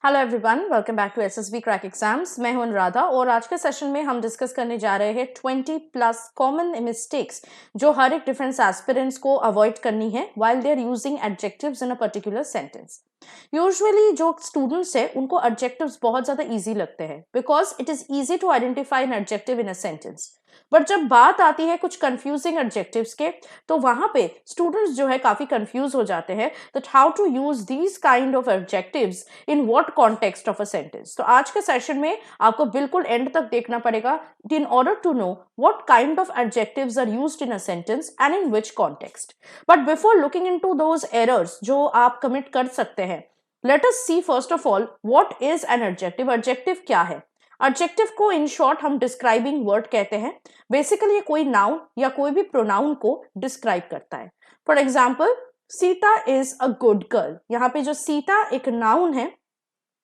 Hello everyone, welcome back to SSB crack exams. मैं हूं अनुराधा और आज के सेशन में हम डिस्कस करने जा रहे हैं 20 प्लस कॉमन मिस्टेक्स जो हर एक डिफरेंस एस्पिरेंट्स को अवॉइड करनी है while they are using adjectives in a particular sentence. Usually जो स्टूडेंट्स है उनको एडजेक्टिव्स बहुत ज्यादा इजी लगते हैं because it is easy to identify an adjective in a sentence. But जब बात आती है कुछ कंफ्यूजिंग एडजेक्टिव्स के तो वहां पे स्टूडेंट्स जो है काफी कंफ्यूज हो जाते हैं that how to use these kind of adjectives in what context of a sentence. तो आज के सेशन में आपको बिल्कुल एंड तक देखना पड़ेगा in order to know what kind of adjectives are used in a sentence and in which context. But before looking into those errors जो आप कमिट कर सकते हैं, let us see first of all what is an adjective. Adjective क्या है? Adjective को in short हम describing word कहते हैं। बेसिकली ये कोई नाउन या कोई भी प्रोनाउन को डिस्क्राइब करता है। For example, Sita is a good girl. यहाँ पे जो सीता एक नाउन है,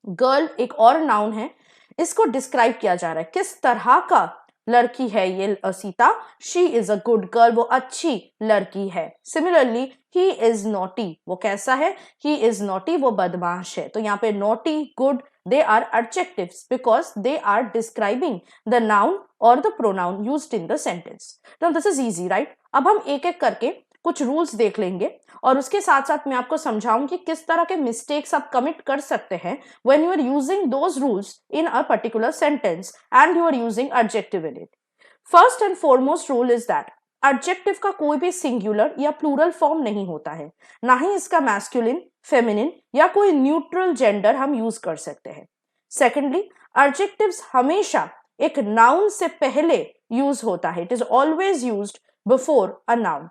गर्ल एक और नाउन है, इसको डिस्क्राइब किया जा रहा है किस तरह का लड़की है ये Sita. She is a good girl, वो अच्छी लड़की है। सिमिलरली ही इज नॉटी, वो कैसा है? ही इज नॉटी, वो बदमाश है। तो यहाँ पे naughty, good, they are adjectives because they are describing the noun or the pronoun used in the sentence. Now this is easy, right? अब हम एक एक करके कुछ रूल्स देख लेंगे और उसके साथ साथ मैं आपको समझाऊंगी किस तरह के मिस्टेक्स आप कमिट कर सकते हैं when you are using those rules in a particular sentence and you are using adjective in it. First and foremost rule is that adjective का कोई भी सिंगुलर या प्लूरल फॉर्म नहीं होता है, ना ही इसका मैस्कुलिन, फेमिनिन या कोई न्यूट्रल जेंडर हम यूज कर सकते हैं। सेकेंडली, एडजेक्टिव्स हमेशा एक नाउन से पहले यूज होता है। It is always used before a noun.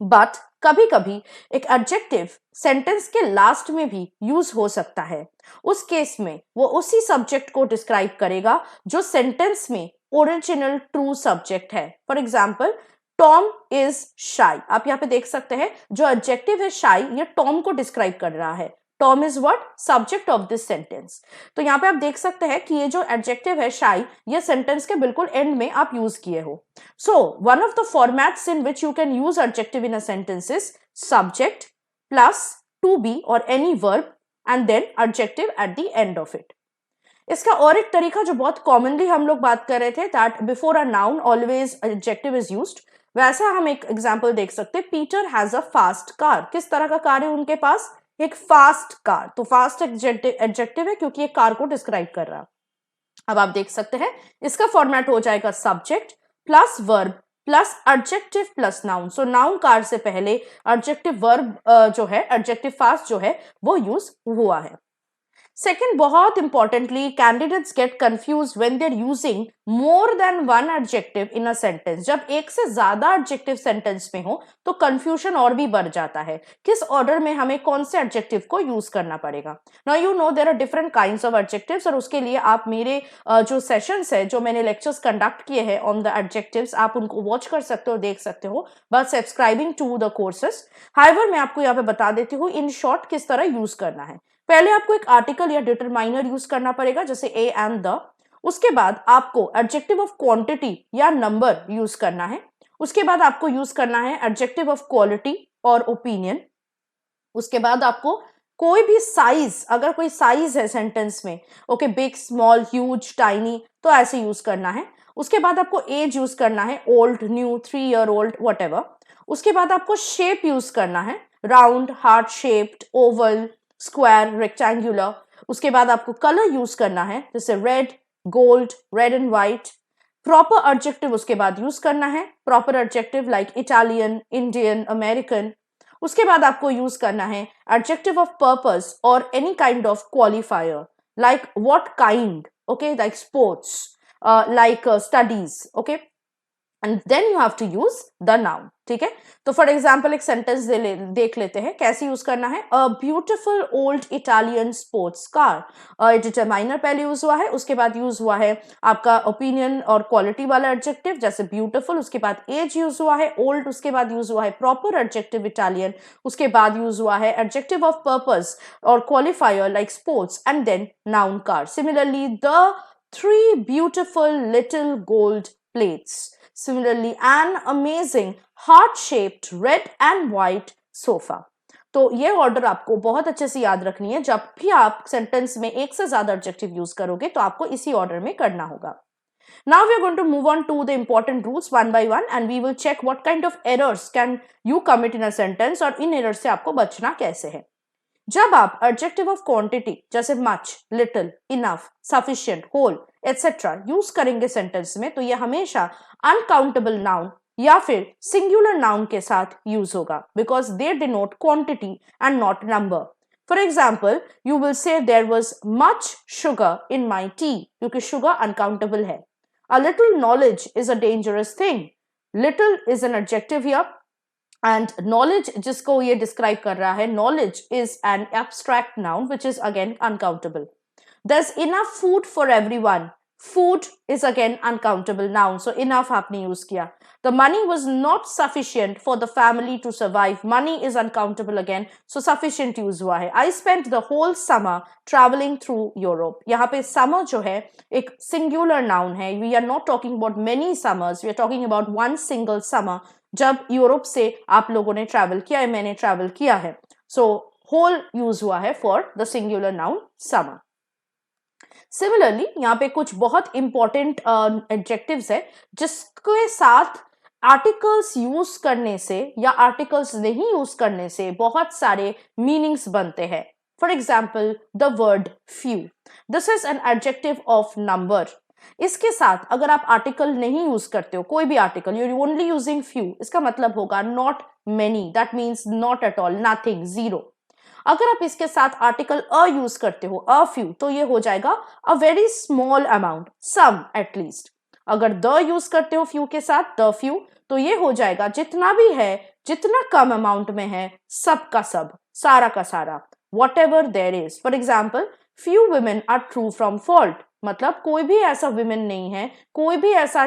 But कभी कभी एक एडजेक्टिव सेंटेंस के लास्ट में भी यूज हो सकता है। उस केस में वो उसी सब्जेक्ट को डिस्क्राइब करेगा जो सेंटेंस में ओरिजिनल ट्रू सब्जेक्ट है। फॉर एग्जाम्पल, टॉम इज शाई। आप यहाँ पे देख सकते हैं जो एडजेक्टिव है शाई, ये टॉम को डिस्क्राइब कर रहा है। Tom is what? Subject of this sentence. तो यहाँ पे आप देख सकते हैं कि ये जो एडजेक्टिव है शाई, ये सेंटेंस के बिल्कुल एंड में आप यूज किए हो। So one of the formats in which you can use adjective in a sentence is subject plus to be और any verb and then adjective at the end of it. इसका और एक तरीका जो बहुत कॉमनली हम लोग बात कर रहे थे, that before a noun always adjective is used, वैसा हम एक एग्जांपल देख सकते हैं। Peter has a fast car. किस तरह का कार है उनके पास? एक फास्ट कार। तो फास्ट एडजेक्टिव है क्योंकि ये कार को डिस्क्राइब कर रहा है। अब आप देख सकते हैं इसका फॉर्मेट हो जाएगा subject plus verb plus adjective plus noun. So noun car से पहले एडजेक्टिव वर्ब जो है, एडजेक्टिव फास्ट जो है, वो यूज हुआ है। सेकेंड, बहुत importantly, candidates get confuse when they are using more than one adjective in a sentence. जब एक से ज्यादा एडजेक्टिव सेंटेंस में हो तो कंफ्यूजन और भी बढ़ जाता है किस ऑर्डर में हमें कौन से एडजेक्टिव को यूज करना पड़ेगा। Now you know there are different kinds of adjectives और उसके लिए आप मेरे जो सेशंस है, जो मैंने लेक्चर्स कंडक्ट किए हैं ऑन द एडजेक्टिव्स, आप उनको वॉच कर सकते हो, देख सकते हो बस subscribing to the courses. However मैं आपको यहाँ पे बता देती हूँ इन शॉर्ट किस तरह यूज करना है। पहले आपको एक आर्टिकल या डिटरमाइनर यूज करना पड़ेगा जैसे ए एंड द। उसके बाद आपको एडजेक्टिव ऑफ क्वांटिटी या नंबर यूज करना है। उसके बाद आपको यूज करना है एडजेक्टिव ऑफ क्वालिटी और ओपिनियन। उसके बाद आपको कोई भी साइज, अगर कोई साइज है सेंटेंस में, okay, big, small, huge, tiny, तो ऐसे यूज करना है। उसके बाद आपको एज यूज करना है, old, new, 3 year old, what. उसके बाद आपको शेप यूज करना है, round, heart shaped, Oval, square, rectangular. उसके बाद आपको कलर यूज करना है जैसे red, gold, red and white. Proper adjective उसके बाद यूज करना है, proper adjective like Italian, Indian, American. उसके बाद आपको यूज करना है एडजेक्टिव ऑफ पर्पस और any kind of qualifier like what kind, okay, like sports, like studies, okay, and then you have to use the noun. ठीक है, तो for example एक सेंटेंस देख लेते हैं कैसे यूज करना है। A beautiful old Italian sports car. Determiner पहले यूज हुआ है, उसके बाद यूज हुआ है आपका ओपिनियन और क्वालिटी वाला एडजेक्टिव जैसे ब्यूटिफुल, उसके बाद एज यूज हुआ है, ओल्ड, उसके बाद यूज हुआ है प्रॉपर एडजेक्टिव इटालियन, उसके बाद यूज हुआ है एडजेक्टिव ऑफ पर्पस और qualifier like sports and then noun car. Similarly the 3 beautiful little gold plates. Similarly, an amazing heart-shaped red and white sofa. तो ये ऑर्डर आपको बहुत अच्छे से याद रखनी है। जब भी आप सेंटेंस में एक से ज्यादा एडजेक्टिव यूज करोगे तो आपको इसी ऑर्डर में करना होगा। Now we are going to move on to the important rules one by one and we will check what kind of errors can you commit in a sentence और इन errors से आपको बचना कैसे है। जब आप adjective of quantity जैसे much, little, enough, sufficient, whole, etc. Use करेंगे सेंटेंस में तो ये हमेशा uncountable noun या फिर singular noun के साथ यूज होगा because they denote quantity and not number. For example, you will say there was much sugar in my tea क्योंकि sugar uncountable है। A little knowledge is a dangerous thing. Little is an adjective here and knowledge जिसको ये describe कर रहा है, knowledge is an abstract noun which is again uncountable. There's enough food for everyone. Food is again uncountable noun, so enough आपने use किया। The money was not sufficient for the family to survive. Money is uncountable again, so sufficient use हुआ है। I spent the whole summer traveling through Europe. यहाँ पे summer जो है एक singular noun है। We are not talking about many summers. We are talking about one single summer जब Europe से आप लोगों ने travel किया है, मैंने travel किया है। So whole use हुआ है for the singular noun summer. Similarly यहाँ पे कुछ बहुत इंपॉर्टेंट एडजेक्टिव्स है जिसके साथ आर्टिकल्स यूज करने से या आर्टिकल्स नहीं यूज करने से बहुत सारे मीनिंग्स बनते हैं। For example the word few, this is an adjective of number. इसके साथ अगर आप आर्टिकल नहीं यूज करते हो, कोई भी article, you only using few, इसका मतलब होगा not many, that means not at all, nothing, zero. अगर आप इसके साथ आर्टिकल अ यूज करते हो, अ फ्यू, तो ये हो जाएगा a very small amount, some at least. अगर द यूज करते हो फ्यू के साथ, द फ्यू, तो ये हो जाएगा जितना भी है, जितना कम अमाउंट में है, सब का सब, सारा का सारा, whatever there is. For example, few women are true from fault, मतलब कोई भी ऐसा विमेन नहीं है, कोई भी ऐसा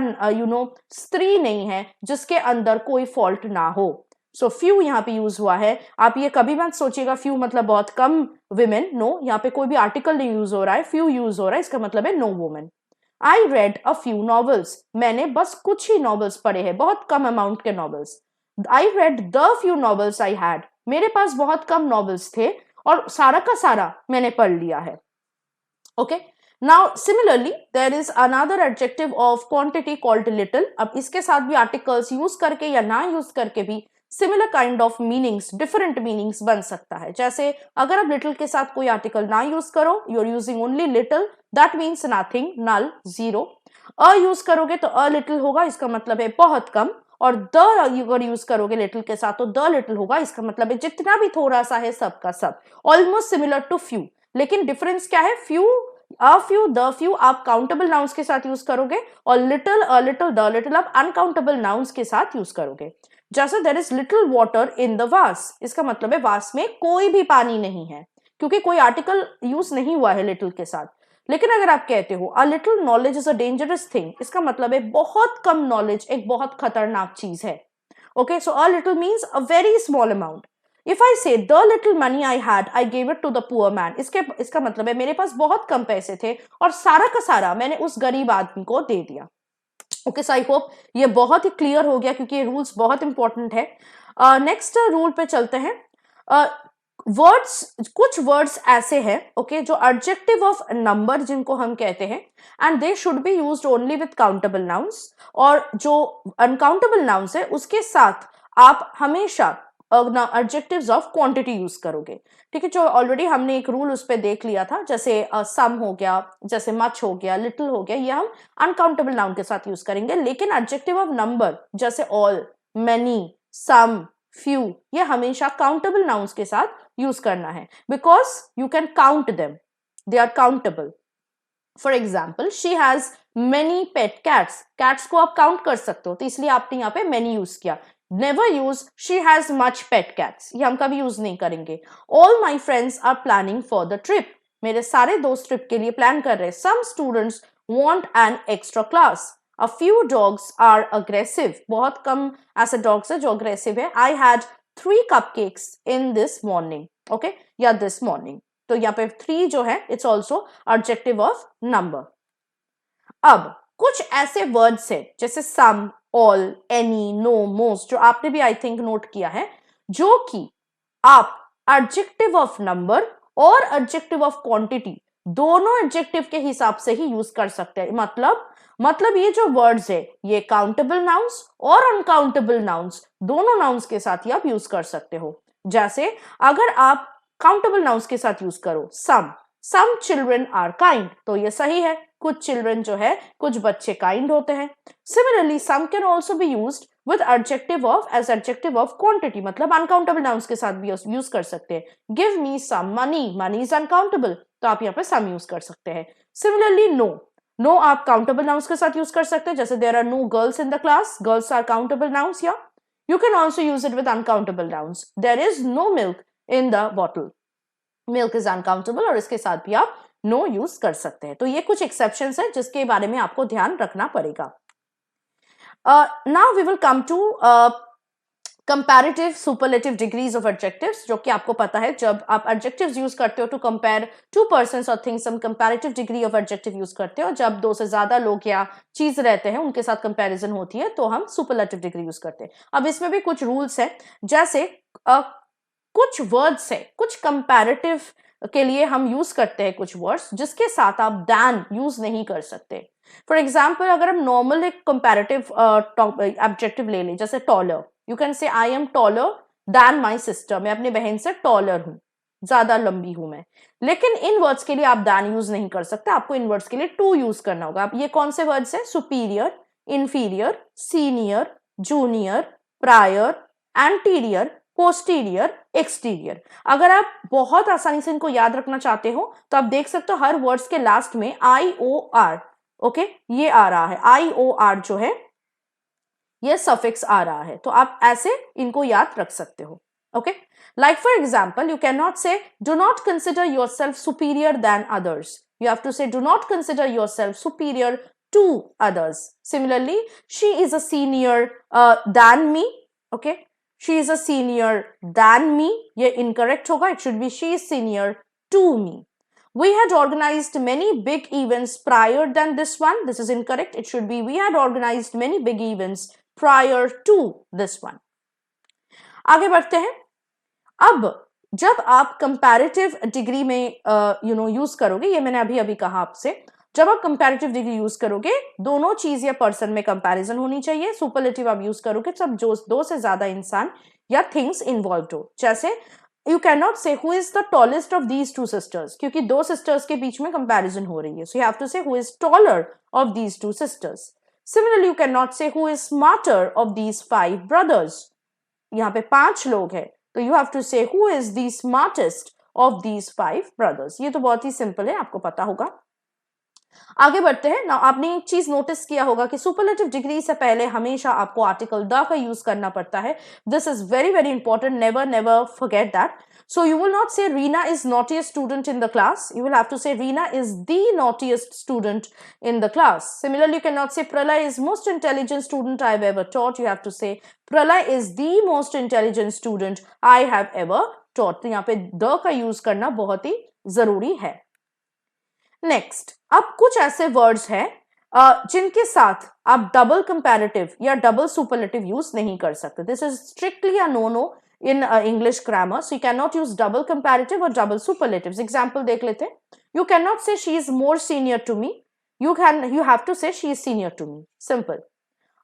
स्त्री नहीं है जिसके अंदर कोई फॉल्ट ना हो। सो फ्यू यहाँ पे यूज हुआ है। आप ये कभी मत सोचिएगा फ्यू मतलब बहुत कम विमेन, नो, यहाँ पे कोई भी आर्टिकल नहीं यूज हो रहा है, फ्यू यूज हो रहा है, इसका मतलब है no women. I read a few novels, मैंने बस कुछ ही नॉवेल्स पढ़े हैं, बहुत कम अमाउंट के novels. I read the few novels I had, मेरे पास बहुत कम नॉवेल्स थे और सारा का सारा मैंने पढ़ लिया है। Okay, now similarly there is another adjective of quantity called little. अब इसके साथ भी आर्टिकल्स यूज करके या ना यूज करके भी similar kind of meanings, different meanings बन सकता है। जैसे अगर आप लिटिल के साथ कोई आर्टिकल ना यूज करो, you are using only little, that means nothing, null, zero. A use करोगे तो अ लिटिल होगा, इसका मतलब है बहुत कम। और द अगर यूज करोगे लिटिल के साथ तो द लिटिल होगा, इसका मतलब है जितना भी थोड़ा सा है सब का सब, ऑलमोस्ट सिमिलर टू फ्यू। लेकिन डिफरेंस क्या है, few, a few, the few आप काउंटेबल नाउन्स के साथ यूज करोगे और little, a little, the little आप अनकाउंटेबल नाउन्स के साथ यूज करोगे। जैसे there is little water in the vase, इसका मतलब है वास में कोई भी पानी नहीं है, क्योंकि कोई आर्टिकल यूज नहीं हुआ है लिटिल के साथ। लेकिन अगर आप कहते हो a little knowledge is a dangerous thing, इसका मतलब है बहुत कम नॉलेज एक बहुत खतरनाक चीज है। Okay, so a little means a very small amount. If I say the little money I had I gave it to the poor man, इसका मतलब है मेरे पास बहुत कम पैसे थे और सारा का सारा मैंने उस गरीब आदमी को दे दिया। ओके, सो आई होप ये बहुत ही क्लियर हो गया क्योंकि ये रूल्स बहुत इंपॉर्टेंट है। नेक्स्ट रूल पे चलते हैं। वर्ड्स, कुछ वर्ड्स ऐसे हैं ओके जो एडजेक्टिव ऑफ नंबर जिनको हम कहते हैं, and they should be used only with countable nouns, और जो अनकाउंटेबल नाउन्स है उसके साथ आप हमेशा एडजेक्टिव्स ऑफ क्वांटिटी यूज करोगे। ठीक है, जो ऑलरेडी हमने एक रूल उस पर देख लिया था, जैसे सम हो गया, जैसे मच हो गया, लिटिल हो गया, ये हम अनकाउंटेबल नाउन के साथ यूज करेंगे। लेकिन एडजेक्टिव ऑफ नंबर जैसे ऑल, मेनी, सम, फ्यू, ये हमेशा काउंटेबल नाउन्स के साथ यूज करना है because you can count them, they are countable. For example, she has many pet cats, cats को आप काउंट कर सकते हो तो इसलिए आपने यहाँ पे मेनी यूज किया। Never use she has much pet cats, ये हम कभी यूज नहीं करेंगे। All my friends are planning for the trip, मेरे सारे दोस्त ट्रिप के लिए प्लान कर रहे हैं। Some students want an extra class. A few dogs are aggressive, बहुत कम ऐसे डॉग्स है जो अग्रेसिव है। I had 3 cupcakes in this morning, okay, या this morning, तो यहाँ पे 3 जो है it's also adjective of number. अब कुछ ऐसे वर्ड्स है जैसे some, all, any, no, most, जो आपने भी आई थिंक नोट किया है, जो कि आप एडजेक्टिव ऑफ नंबर और एडजेक्टिव ऑफ क्वांटिटी दोनों एडजेक्टिव के हिसाब से ही यूज कर सकते हैं। मतलब ये जो वर्ड्स है ये काउंटेबल नाउन्स और अनकाउंटेबल नाउन्स दोनों नाउन्स के साथ ही आप यूज कर सकते हो। जैसे अगर आप काउंटेबल नाउन्स के साथ यूज करो सम चिल्ड्रन आर काइंड, तो ये सही है, कुछ चिल्ड्रन जो है कुछ बच्चे काइंड होते हैं। Similarly some can also be used with adjective of quantity, मतलब अनकाउंटेबल नाउन्स के साथ भी यूज कर सकते हैं। Give me some money is uncountable, तो आप यहाँ पे सम यूज कर सकते हैं। सिमिलरली नो आप काउंटेबल नाउन्स के साथ यूज कर सकते हैं, जैसे there are no girls in the class, girls are countable nouns. या you can also use it with uncountable nouns, there is no milk in the bottle, milk is uncountable, और इसके साथ भी आप नो यूज कर सकते हैं। तो ये कुछ एक्सेप्शंस है जिसके बारे में आपको ध्यान रखना पड़ेगा। Now we will come to comparative superlative degrees of adjectives, जो कि आपको पता है जब आप एडजेक्टिव्स यूज करते हो टू कंपेयर टू पर्सन्स और थिंग्स, हम comparative degree of adjective use करते हो। जब दो से ज्यादा लोग या चीज रहते हैं उनके साथ कंपैरिजन होती है तो हम सुपरलेटिव डिग्री यूज करते हैं। अब इसमें भी कुछ रूल्स है, जैसे कुछ वर्ड्स है, कुछ कंपैरेटिव के लिए हम यूज करते हैं कुछ वर्ड्स जिसके साथ आप दैन यूज नहीं कर सकते। फॉर एग्जाम्पल अगर हम नॉर्मल एक कंपैरेटिव एडजेक्टिव ले लें, जैसे taller, you can say I am taller then my sister, मैं अपनी बहन से टॉलर हूं, ज्यादा लंबी हूं मैं। लेकिन इन वर्ड्स के लिए आप दैन यूज नहीं कर सकते, आपको इन वर्ड्स के लिए टू यूज करना होगा। अब ये कौन से वर्ड्स है? Superior, inferior, senior, junior, prior, anterior, posterior, exterior. अगर आप बहुत आसानी से इनको याद रखना चाहते हो तो आप देख सकते हो हर वर्ड्स के लास्ट में IOR, ओके, ये आ रहा है, IOR जो है ये सफिक्स आ रहा है, तो आप ऐसे इनको याद रख सकते हो। Okay, like for example you can not say do not consider yourself superior than others, you have to say do not consider yourself superior to others. Similarly she is a senior than me, okay, she is a senior than me, ये incorrect होगा, it should be she is senior to me. We had organized many big events prior than this one, this is incorrect, it should be we had organized many big events prior to this one. आगे बढ़ते हैं। अब जब आप comparative degree में use करोगे, ये मैंने अभी कहा आपसे, जब आप कंपैरेटिव डिग्री यूज करोगे दोनों चीज या पर्सन में कंपैरिजन होनी चाहिए। सुपरलेटिव आप यूज करोगे जब जो दो से ज्यादा इंसान या थिंग्स इन्वॉल्व्ड हो। जैसे you can not say who is the tallest of these two sisters, क्योंकि दो सिस्टर्स के बीच में कंपैरिजन हो रही है, so you have to say who is taller of these two sisters. Similarly you can not say who is smarter of these 5 brothers, यहाँ पे 5 लोग हैं तो you have to say who is the smartest of these 5 brothers. ये तो बहुत ही simple है, आपको पता होगा। आगे बढ़ते हैं ना। आपने एक चीज नोटिस किया होगा कि सुपरलेटिव डिग्री से पहले हमेशा आपको आर्टिकल द का यूज करना पड़ता है। This is very very important, never forget that. So you will not say Reena is naughtiest student in the class. You will have to say Reena is the naughtiest student in the class. Similarly, you cannot say Pralay is most intelligent student I have ever taught. You have to say Pralay is the most intelligent student I have ever taught. तो यहाँ पे the का use करना बहुत ही जरूरी है। Next, अब कुछ ऐसे वर्ड्स हैं जिनके साथ आप डबल कंपैरेटिव या डबल सुपरलेटिव यूज नहीं कर सकते। This is strictly a no in English grammar, so you cannot use double comparative or double superlatives. Example देख लेते हैं। You cannot say she is more senior to me. You have to say she is senior to me. Simple.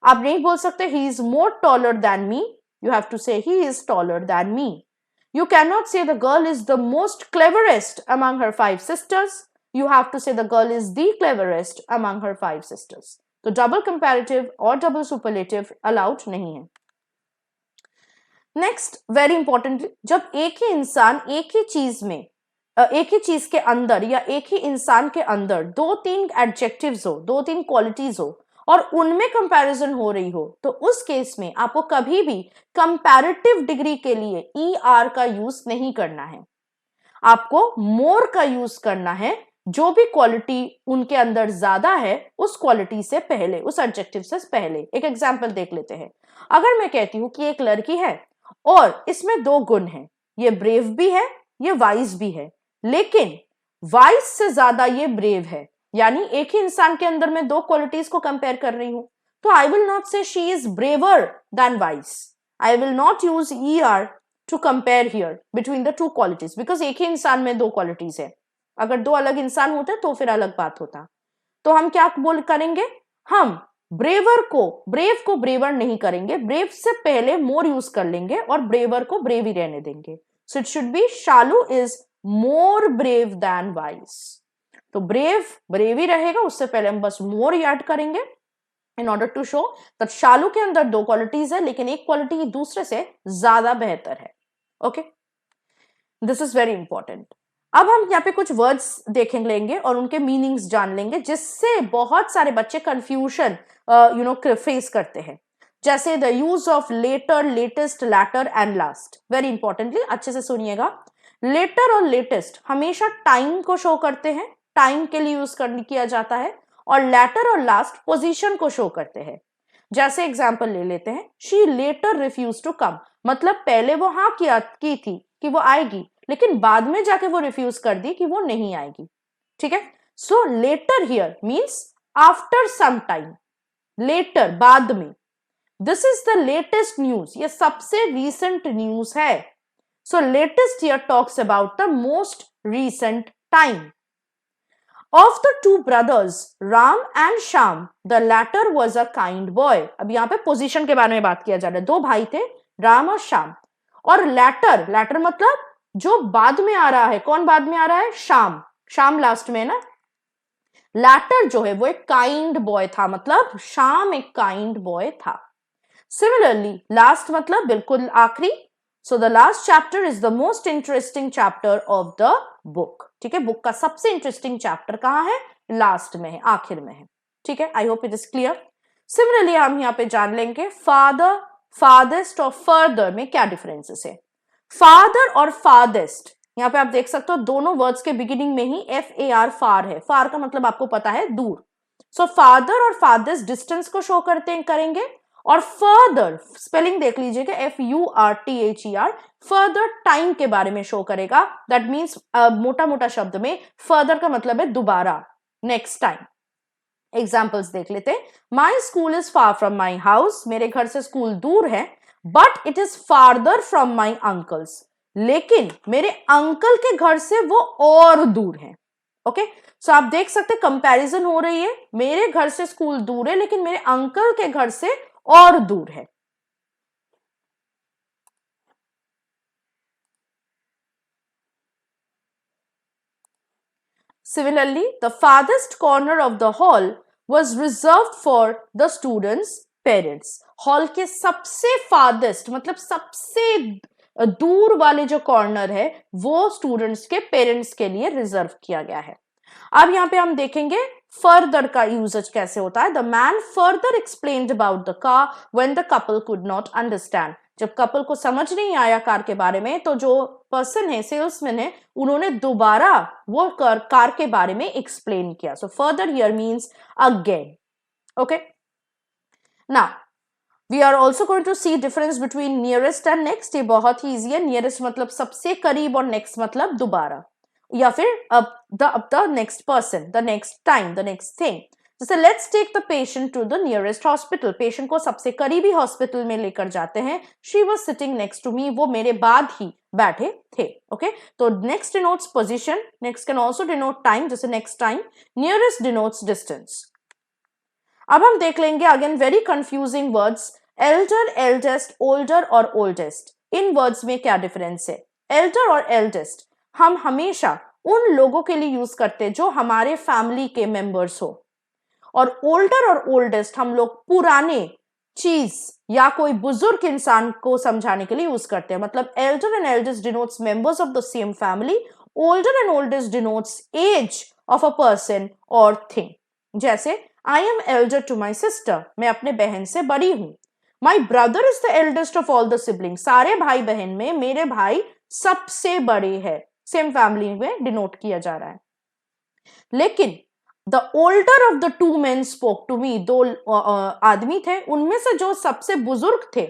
आप नहीं बोल सकते he is more taller than me. You have to say he is taller than me. You cannot say the girl is the most cleverest among her 5 sisters. You have to say the girl is the cleverest among her 5 sisters. तो double comparative और double superlative allowed नहीं है। Next, very importantly, जब एक ही इंसान एक ही चीज के अंदर या एक ही इंसान के अंदर 2-3 एडजेक्टिव्स हो, 2-3 क्वालिटीज हो और उनमें कंपैरिजन हो रही हो, तो उस केस में आपको कभी भी कंपैरेटिव डिग्री के लिए ER का यूज नहीं करना है। आपको मोर का यूज करना है। जो भी क्वालिटी उनके अंदर ज्यादा है उस क्वालिटी से पहले, उस एडजेक्टिव से पहले। एक एग्जाम्पल देख लेते हैं। अगर मैं कहती हूं कि एक लड़की है और इसमें 2 गुण हैं, ये ब्रेव भी है, ये वाइज भी है, लेकिन वाइज से ज्यादा ये ब्रेव है, यानी एक ही इंसान के अंदर मैं 2 क्वालिटीज को कंपेयर कर रही हूं, तो I will not say she is braver than wise. I will not use ER to compare here between the two qualities, because एक ही इंसान में दो क्वालिटीज है, अगर दो अलग इंसान होते तो फिर अलग बात होता। तो हम क्या बोल करेंगे, हम ब्रेव को ब्रेवर नहीं करेंगे, ब्रेव से पहले मोर यूज कर लेंगे और ब्रेवर को ब्रेव ही रहने देंगे। So it should be Shalu is more brave than wise. तो ब्रेव ही रहेगा, उससे पहले हम बस मोर ही ऐड करेंगे in order to show that Shalu के अंदर दो क्वालिटीज है, लेकिन एक क्वालिटी दूसरे से ज्यादा बेहतर है। Okay, this is very important. अब हम यहाँ पे कुछ वर्ड्स देख लेंगे और उनके मीनिंग्स जान लेंगे, जिससे बहुत सारे बच्चे कंफ्यूजन फेस करते हैं। जैसे the use of later, latest, latter and last. Very importantly अच्छे से सुनिएगा। लेटर और लेटेस्ट हमेशा टाइम को शो करते हैं, टाइम के लिए यूज किया जाता है, और लैटर और लास्ट पोजीशन को शो करते हैं। जैसे एग्जांपल ले लेते हैं, she later refuse to come, मतलब पहले वो हाँ की थी कि वो आएगी, लेकिन बाद में जाके वो रिफ्यूज कर दी कि वो नहीं आएगी। ठीक है, so later here means after some time, later बाद में। This is the latest news, ये सबसे रीसेंट न्यूज है। So latest here talks about the most recent time. Of the two brothers, Ram and Sham, the latter was a kind boy. अब यहाँ पे position के बारे में बात किया जा रहा है। दो भाई थे, राम और श्याम। और लैटर मतलब जो बाद में आ रहा है। कौन बाद में आ रहा है? श्याम। श्याम लास्ट में है ना। लैटर जो है वो एक काइंड बॉय था, मतलब श्याम एक काइंड बॉय था। सिमिलरली लास्ट मतलब बिल्कुल आखिरी। So the last chapter is the most interesting chapter of the book. ठीक है, बुक का सबसे इंटरेस्टिंग चैप्टर कहां है? लास्ट में है, आखिर में है। ठीक है, I hope it is clear. Similarly हम यहाँ पे जान लेंगे फादर, फादेस्ट और फर्दर में क्या डिफरेंसेस है। फादर और फादेस्ट, यहाँ पे आप देख सकते हो दोनों वर्ड्स के बिगिनिंग में ही FAR फार है। फार का मतलब आपको पता है, दूर। सो फादर और फादेस्ट डिस्टेंस को शो करेंगे, और फर्दर स्पेलिंग देख लीजिएगा, FURTHER, फर्दर टाइम के बारे में शो करेगा। दैट मीन्स मोटा मोटा शब्द में फर्दर का मतलब है दोबारा, नेक्स्ट टाइम। एग्जाम्पल्स देख लेते हैं। My school is far from my house, मेरे घर से स्कूल दूर है। But it is farther from my uncle's, लेकिन मेरे अंकल के घर से वो और दूर है। ओके, सो आप देख सकते कंपैरिजन हो रही है, मेरे घर से स्कूल दूर है लेकिन मेरे अंकल के घर से और दूर है। Similarly, the farthest corner of the hall was reserved for the students' parents. Hall के सबसे farthest मतलब सबसे दूर वाले जो कॉर्नर है वो स्टूडेंट्स के पेरेंट्स के लिए रिजर्व किया गया है। अब यहाँ पे हम देखेंगे फर्दर का यूजेज कैसे होता है। The man further explained about the car when the couple could not understand, जब कपल को समझ नहीं आया कार के बारे में, तो जो पर्सन है, सेल्समैन है, उन्होंने दोबारा वो कार के बारे में एक्सप्लेन किया। So further here means again. Okay, now we are also going to see difference between nearest and next. ये बहुत ही ईजी है। नियरेस्ट मतलब सबसे करीब और नेक्स्ट मतलब दोबारा, या फिर the next person, the next time, the next thing. जैसे let's take the patient to the nearest hospital, patient को सबसे करीबी हॉस्पिटल में लेकर जाते हैं। She was sitting next to me, वो मेरे बाद ही बैठे थे। ओके, तो next denotes position, next can also denote time, जैसे next time. Nearest denotes distance. अब हम देख लेंगे again very confusing words, elder, eldest, older और ओल्डेस्ट। इन वर्ड्स में क्या डिफरेंस है? एल्डर और एल्डेस्ट हम हमेशा उन लोगों के लिए यूज करते हैं जो हमारे फैमिली के मेंबर्स हो, और ओल्डर और ओल्डेस्ट हम लोग पुराने चीज या कोई बुजुर्ग इंसान को समझाने के लिए यूज करते हैं। मतलब elder and eldest denotes members of the same family, older and oldest denotes age of a person और थिंग। जैसे I am elder to my sister, मैं अपने बहन से बड़ी हूं। My brother is the eldest of all the sibling, सारे भाई बहन में मेरे भाई सबसे बड़े हैं, सेम फैमिली में डिनोट किया जा रहा है। लेकिन the older of the two men spoke to me, दो आदमी थे, उनमें से जो सबसे बुजुर्ग थे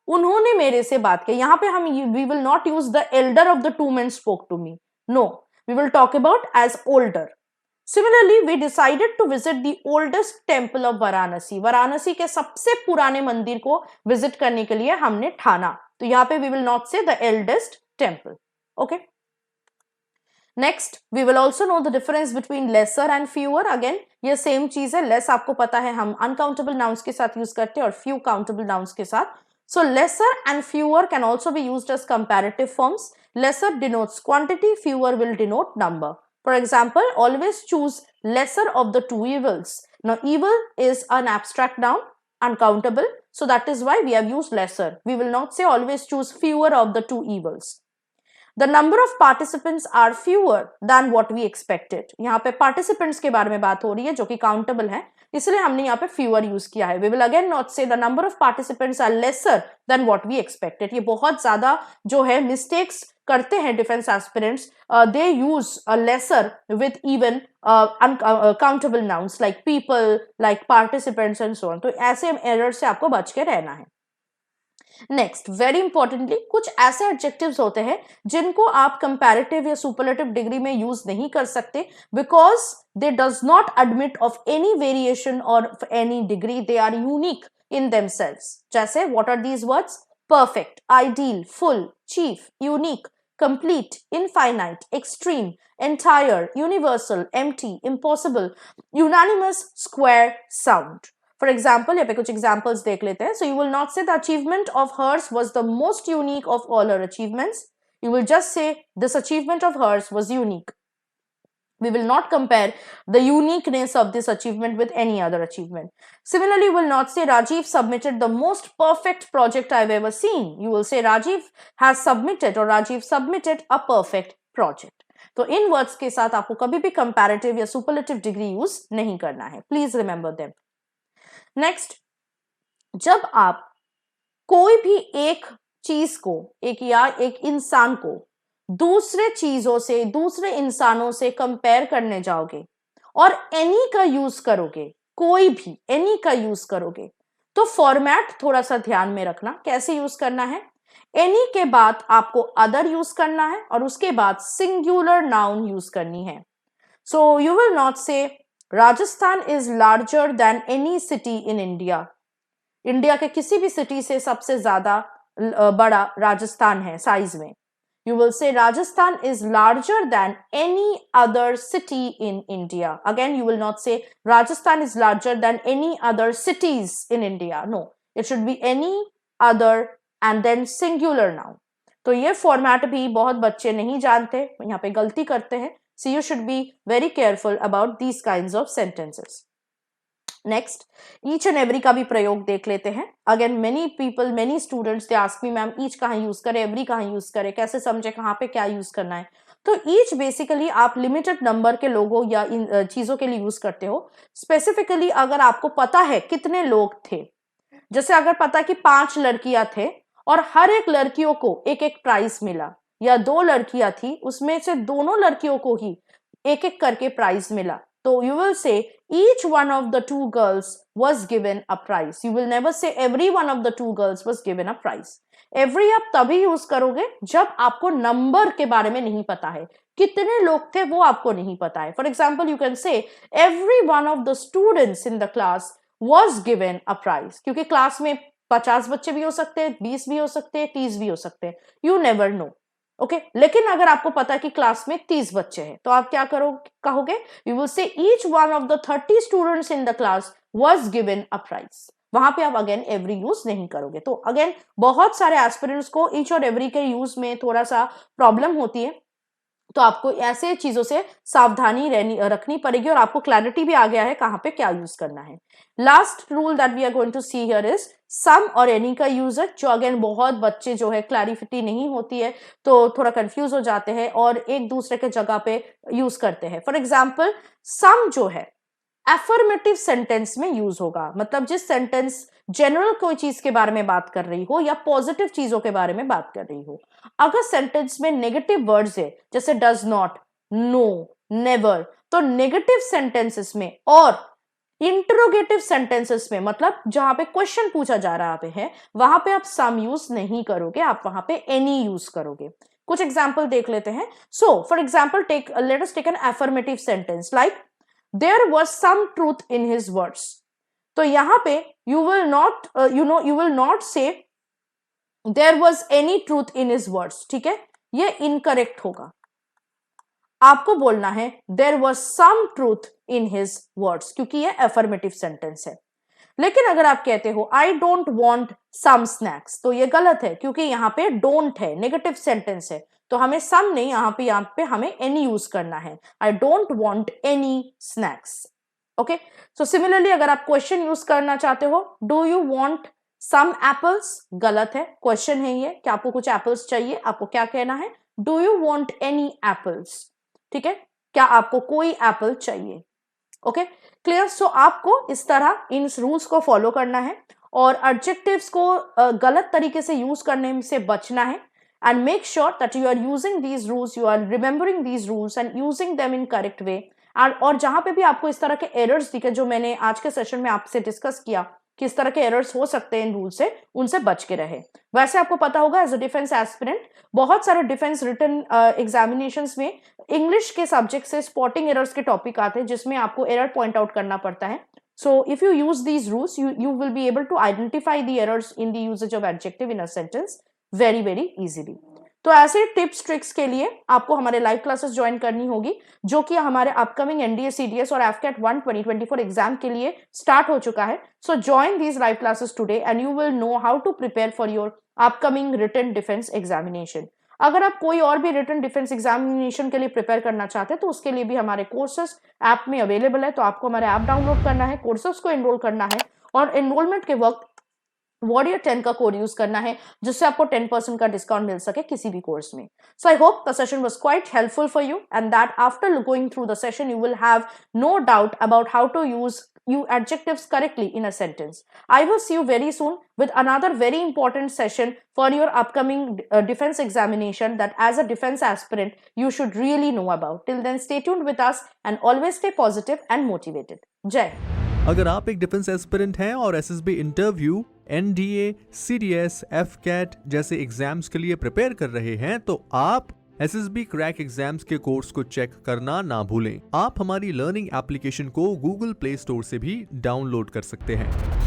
उन्होंने मेरे से बात की। यहां पे हम we will not use the elder of the two men spoke to me, no, we will talk about age older. Similarly, we decided to visit the oldest temple of Varanasi. Varanasi के सबसे पुराने मंदिर को विजिट करने के लिए हमने ठाना। तो यहाँ पे we will not say the eldest temple. Okay, next we will also know the difference between lesser and fewer. Again ये सेम चीज है. लेस आपको पता है हम अनकाउंटेबल नाउन्स के साथ यूज करते हैं और फ्यू काउंटेबल नाउन्स के साथ. So lesser and fewer can also be used as comparative forms. Lesser denotes quantity, fewer will denote number. For example, always choose lesser of the two evils. Now evil is an abstract noun, uncountable. So that is why we have used lesser. We will not say always choose fewer of the two evils. The number of participants are fewer than what we expected. यहाँ पे participants के बारे में बात हो रही है जो कि countable है, इसलिए हमने यहाँ पे fewer यूज किया है. We will again not say the number of participants are lesser than what we expected. ये बहुत ज्यादा जो है mistakes करते हैं defence aspirants. they use a lesser with even uncountable nouns like people, like participants and so on. तो ऐसे errors से आपको बच के रहना है. नेक्स्ट, वेरी इंपॉर्टेंटली, कुछ ऐसे एडजेक्टिव्स होते हैं जिनको आप कंपैरेटिव या सुपरलेटिव डिग्री में यूज नहीं कर सकते because they does not admit of any variation और any degree. They are unique in themselves. जैसे what are these words? Perfect, ideal, full, chief, unique, complete, infinite, extreme, entire, universal, empty, impossible, unanimous, square, sound. For example, यहाँ पे कुछ examples देख लेते हैं. So you will not say the achievement of hers was the most unique of all her achievements. You will just say this achievement of hers was unique. We will not compare the uniqueness of this achievement with any other achievement. Similarly, you will not say Rajiv submitted the most perfect project I've ever seen. You will say Rajiv has submitted or Rajiv submitted a perfect project. तो इन words के साथ आपको कभी भी comparative या superlative degree use नहीं करना है. Please remember them. नेक्स्ट, जब आप कोई भी एक चीज को, एक इंसान को दूसरे चीजों से, दूसरे इंसानों से कंपेयर करने जाओगे और एनी का यूज करोगे, कोई भी एनी का यूज करोगे, तो फॉर्मेट थोड़ा सा ध्यान में रखना. कैसे यूज करना है? एनी के बाद आपको अदर यूज करना है और उसके बाद सिंगुलर नाउन यूज करनी है. सो यू विल नॉट से Rajasthan is larger than any city in India. India के किसी भी सिटी से सबसे ज्यादा बड़ा राजस्थान है साइज में. You will say Rajasthan is larger than any other city in India. Again, you will not say Rajasthan is larger than any other cities in India. No, it should be any other and then singular noun. तो ये format भी बहुत बच्चे नहीं जानते, यहाँ पे गलती करते हैं. So you should be very careful about these kinds of sentences. Next, each and every का भी प्रयोग देख लेते हैं. Again many people, many students they ask me ma'am each कहाँ यूज करें, एवरी कहाँ यूज करें, कैसे समझे कहाँ पे क्या यूज करना है. तो ईच बेसिकली आप लिमिटेड नंबर के लोगों या इन चीजों के लिए यूज करते हो. स्पेसिफिकली अगर आपको पता है कितने लोग थे, जैसे अगर पता कि 5 लड़कियां थे और हर एक लड़कियों को एक एक प्राइज मिला, या 2 लड़कियां थी उसमें से दोनों लड़कियों को ही एक एक करके प्राइज मिला, तो you will say each one of the 2 girls was given a prize. You will never say every one of the 2 girls was given a prize. Every आप तभी यूज करोगे जब आपको नंबर के बारे में नहीं पता है, कितने लोग थे वो आपको नहीं पता है. For example, you can say every one of the students in the class was given a prize. क्योंकि क्लास में 50 बच्चे भी हो सकते हैं, 20 भी हो सकते हैं, 30 भी हो सकते हैं. You never know. ओके लेकिन अगर आपको पता है कि क्लास में 30 बच्चे हैं तो आप क्या कहोगे? You will say each one of the 30 students in the class was given a prize. वहां पे आप अगेन एवरी यूज नहीं करोगे. तो अगेन बहुत सारे एस्पिरेंट्स को ईच और एवरी के यूज में थोड़ा सा प्रॉब्लम होती है, तो आपको ऐसे चीजों से सावधानी रखनी पड़ेगी और आपको क्लैरिटी भी आ गया है कहां पे क्या यूज करना है. Last rule that we are going to see here is some और एनी का यूज है, जो अगेन बहुत बच्चे जो है क्लैरिफिटी नहीं होती है तो थोड़ा कंफ्यूज हो जाते हैं और एक दूसरे के जगह पे यूज करते हैं. फॉर एग्जाम्पल, सम जो है एफर्मेटिव सेंटेंस में यूज होगा, मतलब जिस सेंटेंस जनरल कोई चीज के बारे में बात कर रही हो या पॉजिटिव चीजों के बारे में बात कर रही हो. अगर सेंटेंस में नेगेटिव वर्ड्स है जैसे डज नॉट, नो, नेवर, तो नेगेटिव सेंटेंसेस में और इंटरोगेटिव सेंटेंसेस में, मतलब जहां पे क्वेश्चन पूछा जा रहा है वहां पे आप सम यूज नहीं करोगे, आप वहां पे एनी यूज करोगे. कुछ एग्जाम्पल देख लेते हैं. So for example let us take an affirmative sentence like there was some truth in his words. तो यहां पे you will not say there was any truth in his words, ठीक है, ये इनकरेक्ट होगा। आपको बोलना है there was some truth in his words, क्योंकि ये अफर्मेटिव सेंटेंस है। लेकिन अगर आप कहते हो I don't want some snacks, तो ये गलत है, क्योंकि यहाँ पे डोंट है, नेगेटिव सेंटेंस है, तो हमें सम नहीं, यहाँ पे हमें एनी यूज करना है। I don't want any snacks. Okay, so similarly अगर आप क्वेश्चन यूज करना चाहते हो, do you want some apples, गलत है, क्वेश्चन है ये कि आपको कुछ एप्पल्स चाहिए, आपको क्या कहना है, do you want any apples, ठीक है, क्या आपको कोई एप्पल चाहिए। Okay, clear. सो आपको इस तरह इन रूल्स को फॉलो करना है और एडजेक्टिव्स को गलत तरीके से यूज करने से बचना है, and make sure that you are using these rules, you are remembering these rules and using them in correct way. और जहां पे भी आपको इस तरह के एरर्स दिखे, जो मैंने आज के सेशन में आपसे डिस्कस किया कि इस तरह के एरर्स हो सकते हैं इन रूल से, उनसे बच के रहे। वैसे आपको पता होगा एज अ डिफेंस एस्पिरेंट बहुत सारे डिफेंस रिटन एग्जामिनेशंस में इंग्लिश के सब्जेक्ट से स्पॉटिंग एरर्स के टॉपिक आते हैं, जिसमें आपको एरर पॉइंट आउट करना पड़ता है। So if you use these rules, you will be able to identify the errors in the usage of adjective in a sentence very very easily। तो ऐसे टिप्स ट्रिक्स के लिए आपको हमारे लाइव क्लासेस ज्वाइन करनी होगी, जो कि हमारे अपकमिंग एनडीए सीडीएस और एफकेट 1 2024 एग्जाम के लिए स्टार्ट हो चुका है। So join these live classes today and you will know how to prepare for your upcoming written defence examination. अगर आप कोई और भी रिटन डिफेंस एग्जामिनेशन के लिए प्रिपेयर करना चाहते हैं, तो उसके लिए भी हमारे कोर्सेस ऐप में अवेलेबल है। तो आपको हमारे ऐप डाउनलोड करना है, कोर्सेस को एनरोल करना है, और एनरोलमेंट के वक्त वॉरियर 10 का कोड यूज करना है, जिससे आपको 10% का डिस्काउंट मिल सके किसी भी कोर्स में। So I hope the session was quite helpful for you and that after going through the session you will have no doubt about how to use adjectives correctly in a sentence. I will see you very soon with another very important session for your upcoming defense examination that as a defense aspirant you should really know about. Till then, stay tuned with us and always stay positive and motivated. Jai. अगर आप एक defence aspirant हैं और SSB interview, NDA, CDS, एफकेट जैसे exams के लिए prepare कर रहे हैं, तो आप एसएसबी क्रैक एग्जाम्स के कोर्स को चेक करना ना भूलें। आप हमारी लर्निंग एप्लीकेशन को गूगल प्ले स्टोर से भी डाउनलोड कर सकते हैं।